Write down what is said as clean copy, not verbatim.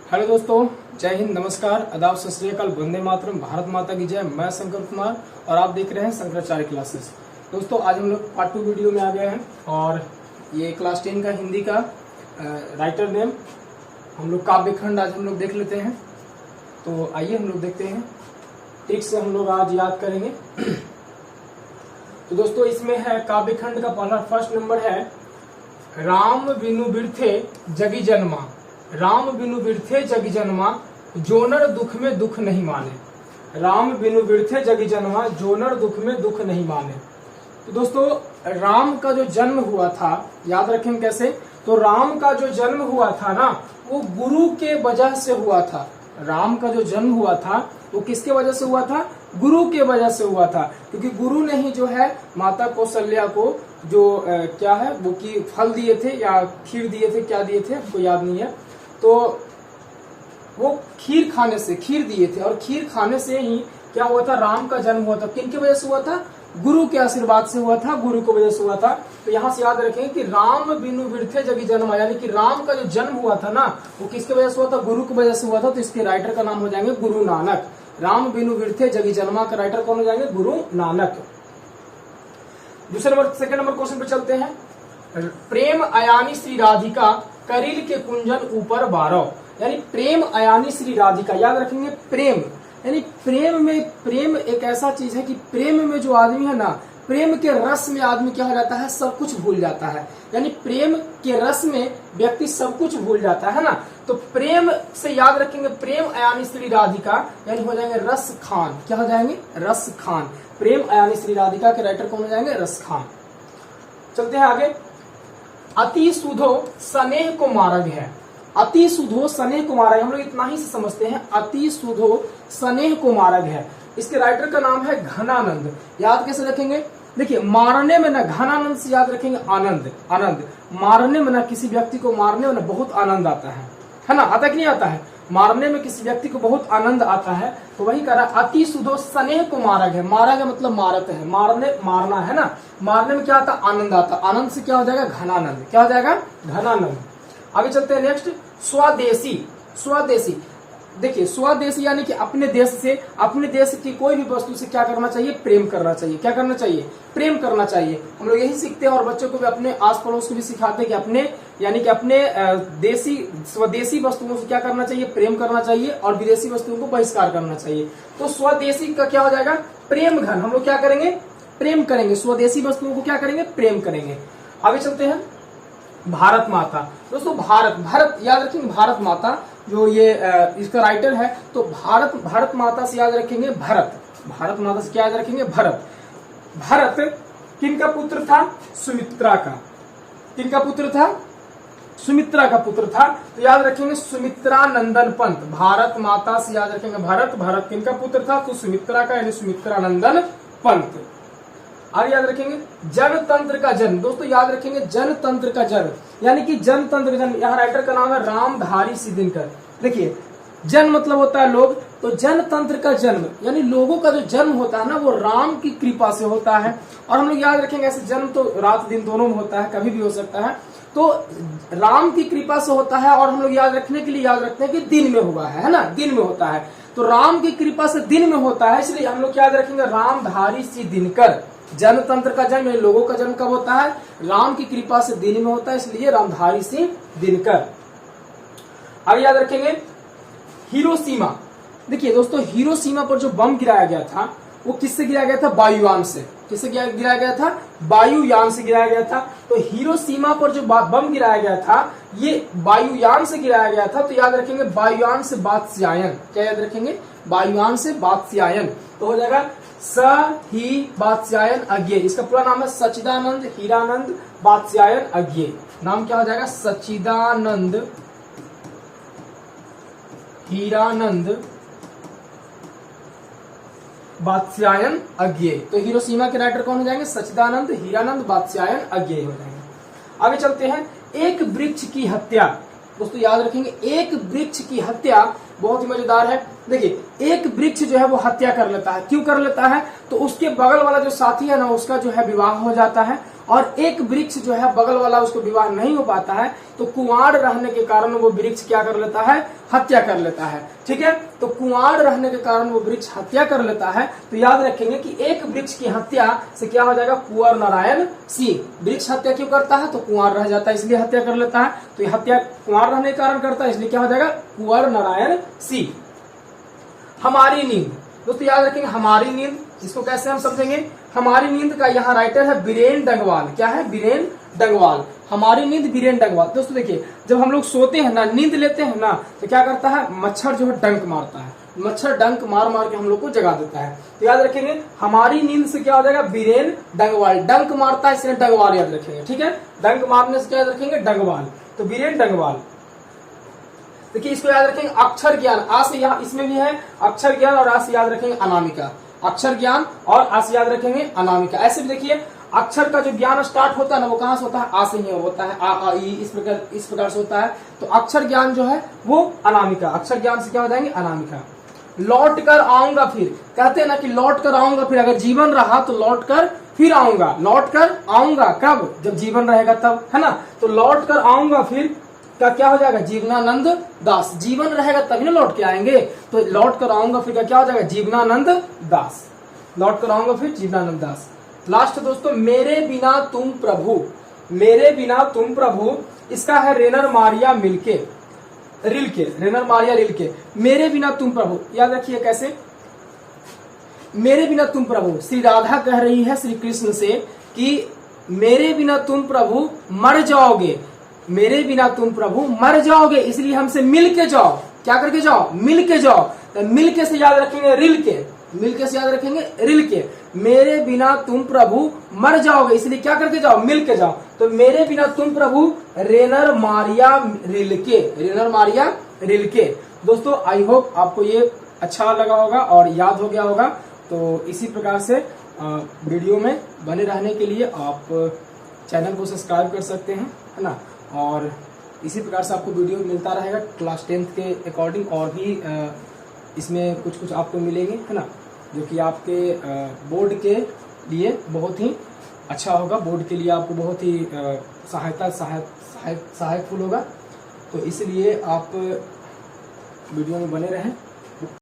Hello दोस्तों, जय हिंद, नमस्कार, आदाब, सत श्री अकाल, वंदे मातरम, भारत माता की जय। मैं शंकर कुमार और आप देख रहे हैं शंकराचार्य क्लासेस। दोस्तों आज हम लोग पार्ट 2 वीडियो में आ गए हैं और ये क्लास 10 का हिंदी का राइटर नेम हम लोग काव्य खंड आज हम लोग देख लेते हैं। तो आइए हम लोग देखते हैं, ट्रिक से हम लोग आज याद करेंगे। तो दोस्तों इसमें है काव्य खंड का पहला फर्स्ट नंबर है, राम बिनु बिरथे जगी जन्मा। राम बिनु बिरथे जगी जन्मा, जोनर दुख में दुख नहीं माने। राम बिनु बिरथे जगी जन्मा, जोनर दुख में दुख नहीं माने। तो दोस्तों राम का जो जन्म हुआ था, याद रखें कैसे, तो राम का जो जन्म हुआ था ना, वो गुरु के वजह से हुआ था। राम का जो जन्म हुआ था वो किसके वजह से हुआ था? गुरु के वजह से हुआ था, क्योंकि गुरु ने ही जो है माता कौशल्या को जो क्या है वो की फल दिए थे या खीर दिए थे, क्या दिए थे हमको याद नहीं है। तो वो खीर खाने से, खीर दिए थे और खीर खाने से ही क्या हुआ था, राम का जन्म हुआ था। किनकी वजह से हुआ था? गुरु के आशीर्वाद से हुआ था, गुरु की वजह से हुआ था। तो यहाँ से याद रखें कि राम बिनु बिरथे जगी जन्मा, यानी कि राम का जो जन्म हुआ था ना वो किसके वजह से हुआ था? गुरु की वजह से हुआ था। तो इसके राइटर का नाम हो जाएंगे गुरु नानक। राम बिनु बिरथे जगी जन्मा का राइटर कौन हो जाएंगे? गुरु नानक। दूसरे नंबर, सेकंड नंबर क्वेश्चन पे चलते हैं। प्रेम अयानी श्री राधिका, करील के कुंजन ऊपर बारह। यानी प्रेम अयानी श्री राधिका, याद रखेंगे प्रेम, यानी प्रेम में, प्रेम एक ऐसा चीज है कि प्रेम में जो आदमी है ना, प्रेम के रस में आदमी क्या हो जाता है? सब कुछ भूल जाता है। यानी प्रेम के रस में व्यक्ति सब कुछ भूल जाता है ना। तो प्रेम से याद रखेंगे प्रेम अयानी श्री राधिका, यानी हो जाएंगे रस खान। क्या हो जाएंगे? रस खान। प्रेम अयानी श्री राधिका के राइटर कौन हो जाएंगे? रस खान। चलते हैं आगे। अति सुधो स्नेह को मार्ग है। अति सुधो स्नेह को मार्ग, हम लोग इतना ही से समझते हैं। अति सुधो स्नेह को मार्ग है। इसके राइटर का नाम है घनानंद। याद कैसे रखेंगे? देखिए मारने में ना, घनानंद से याद रखेंगे आनंद। आनंद मारने में ना, किसी व्यक्ति को मारने में ना बहुत आनंद आता है ना? आता कि नहीं आता है? मारने में किसी व्यक्ति को बहुत आनंद आता है। तो वही कह रहा, अति सुधो स्नेह को मार्ग है। मार्ग है मतलब मारत है, मारने, मारना है ना। मारने में क्या आता? आनंद आता। आनंद से क्या हो जाएगा? घनानंद। क्या हो जाएगा? घनानंद। आगे चलते हैं नेक्स्ट, स्वदेशी। स्वदेशी, देखिए स्वदेशी यानी कि अपने देश से, अपने देश की कोई भी वस्तु से क्या करना चाहिए? प्रेम करना चाहिए। क्या करना चाहिए? प्रेम करना चाहिए। हम लोग यही सीखते हैं और बच्चों को भी, अपने आस पड़ोस को भी सिखाते हैं कि अपने, यानी कि अपने देसी स्वदेशी वस्तुओं से क्या करना चाहिए? प्रेम करना चाहिए और विदेशी वस्तुओं को बहिष्कार करना चाहिए। तो स्वदेशी का क्या हो जाएगा? प्रेम घन। हम लोग क्या करेंगे? प्रेम करेंगे। स्वदेशी वस्तुओं को क्या करेंगे? प्रेम करेंगे। आगे चलते हैं, भारत माता। दोस्तों भारत, भारत याद रखेंगे, भारत माता जो ये इसका राइटर है। तो भारत, भारत माता से याद रखेंगे भरत। भारत माता से क्या याद रखेंगे? भरत। भरत किनका पुत्र था? सुमित्रा का। किनका पुत्र था? सुमित्रा का पुत्र था। तो याद रखेंगे सुमित्रा नंदन पंत। भारत माता से याद रखेंगे भरत। भरत किनका पुत्र था? तो सुमित्रा का, यानी सुमित्रा नंदन पंत। आगे याद रखेंगे जनतंत्र का जन्म। दोस्तों याद रखेंगे जनतंत्र का जन्म, यानी कि जनतंत्र का जन्म। यहाँ राइटर का नाम है रामधारी सिद्धिनकर। देखिए जन मतलब होता है लोग, तो जनतंत्र का जन्म यानी लोगों का जो जन्म होता है ना वो राम की कृपा से होता है। और हम लोग याद रखेंगे ऐसे जन्म तो रात दिन दोनों में होता है, कभी भी हो सकता है। तो राम की कृपा से होता है और हम लोग याद रखने के लिए याद रखते हैं कि दिन में हुआ है ना, दिन में होता है। तो राम की कृपा से दिन में होता है, इसलिए हम लोग याद रखेंगे रामधारी सिद्धिनकर। जनतंत्र का जन्म, लोगों का जन्म कब होता है? राम की कृपा से दिन में होता है, इसलिए रामधारी सिंह दिनकर। आगे याद रखेंगे हिरोशिमा। देखिए दोस्तों हिरोशिमा पर जो बम गिराया गया था वो किससे गिराया गया था? वायुयान से। किससे गिराया गया था? वायुयान से गिराया गया था। तो हिरोशिमा पर जो बम गिराया गया था ये वायुयान से गिराया गया था। तो याद रखेंगे वायुयान से वात्स्यायन। क्या याद रखेंगे? वायुयान से वात्स्यायन। तो हो जाएगा स ही वात्स्यायन अज्ञेय। इसका पूरा नाम है सच्चिदानंद हीरानंद वात्स्यायन अज्ञेय। नाम क्या हो जाएगा? सच्चिदानंद हीरानंद वात्स्यायन अज्ञेय। तो हिरोशिमा के राइटर कौन हो जाएंगे? सच्चिदानंद हीरानंद वात्स्यायन अज्ञेय हो जाएंगे। आगे चलते हैं, एक वृक्ष की हत्या। दोस्तों याद रखेंगे एक वृक्ष की हत्या बहुत ही मजेदार है। देखिए एक वृक्ष जो है वो हत्या कर लेता है। क्यों कर लेता है? तो उसके बगल वाला जो साथी है ना उसका जो है विवाह हो जाता है और एक वृक्ष जो है बगल वाला उसको विवाह नहीं हो पाता है, तो कुंवार रहने के कारण वो वृक्ष क्या कर लेता है, हत्या कर लेता है। ठीक है, तो कुंवार रहने के कारण वो वृक्ष हत्या कर लेता है। तो याद रखेंगे कि एक वृक्ष की हत्या से क्या हो जाएगा, कुंवर नारायण सिंह। वृक्ष हत्या क्यों करता है, तो कुंवार रह जाता है इसलिए हत्या कर लेता है। तो ये हत्या कुंवार रहने के कारण करता है, इसलिए क्या हो जाएगा, कुंवर नारायण सिंह। हमारी नींद, दोस्तों याद रखेंगे हमारी नींद, इसको कैसे हम समझेंगे, हमारी नींद का यहाँ राइटर है बीरेन डंगवाल। क्या है, बीरेन डंगवाल। हमारी नींद बीरेन डंगवाल। दोस्तों देखिए, जब हम लोग सोते हैं ना, नींद लेते हैं ना, तो क्या करता है, मच्छर जो है डंक मारता है, मच्छर डंक मार मार के हम लोग को जगा देता है। तो याद रखेंगे हमारी नींद से क्या हो जाएगा, बीरेन डंगवाल। डंक मारता है इसलिए डंगवाल याद रखेंगे। ठीक है, डंक मारने से क्या याद रखेंगे, डंगवाल। तो बीरेन डंगवाल। देखिए इसको याद रखेंगे अक्षर ज्ञान, आ से यहाँ इसमें भी है अक्षर ज्ञान, और आ से याद रखेंगे अनामिका। अक्षर ज्ञान और आ से याद रखेंगे अनामिका। ऐसे भी देखिए अक्षर का जो ज्ञान स्टार्ट होता है ना, वो कहाँ से होता है, आ से ही होता है, आ ई इस प्रकार से होता है। तो अक्षर ज्ञान जो है वो अनामिका, अक्षर ज्ञान से क्या हो जाएंगे, अनामिका। लौट कर आऊंगा फिर, कहते हैं ना कि लौट कर आऊंगा फिर, अगर जीवन रहा तो लौट कर फिर आऊंगा। लौट कर आऊंगा कब, जब जीवन रहेगा तब, है ना। तो लौट कर आऊंगा फिर का क्या हो जाएगा, जीवनानंद दास। जीवन रहेगा तभी ना लौट के आएंगे। तो लौट कर आऊंगा फिर का क्या हो जाएगा, जीवनानंद दास। लौट कर आऊंगा फिर जीवनानंद दास। लास्ट दोस्तों, मेरे बिना तुम प्रभु, मेरे बिना तुम प्रभु, इसका है रेनर मारिया मिलके रिलके, रेनर मारिया रिलके। मेरे बिना तुम प्रभु, याद रखिए कैसे, मेरे बिना तुम प्रभु, श्री राधा कह रही है श्री कृष्ण से कि मेरे बिना तुम प्रभु मर जाओगे, मेरे बिना तुम प्रभु मर जाओगे, इसलिए हमसे मिल के जाओ। क्या करके जाओ, मिल के जाओ। तो मिल के से याद रखेंगे रिल के, मिल के से याद रखेंगे रिल के। मेरे बिना तुम प्रभु मर जाओगे, इसलिए क्या करके जाओ, मिल के जाओ। तो मेरे बिना तुम प्रभु रेनर मारिया रिल के, रेनर मारिया रिल के। दोस्तों आई होप आपको ये अच्छा लगा होगा और याद हो गया होगा। तो इसी प्रकार से वीडियो में बने रहने के लिए आप चैनल को सब्सक्राइब कर सकते हैं, है ना। और इसी प्रकार से आपको वीडियो मिलता रहेगा क्लास 10th के अकॉर्डिंग, और भी इसमें कुछ कुछ आपको मिलेंगे, है ना, जो कि आपके बोर्ड के लिए बहुत ही अच्छा होगा, बोर्ड के लिए आपको बहुत ही सहायकफुल होगा। तो इसलिए आप वीडियो में बने रहें।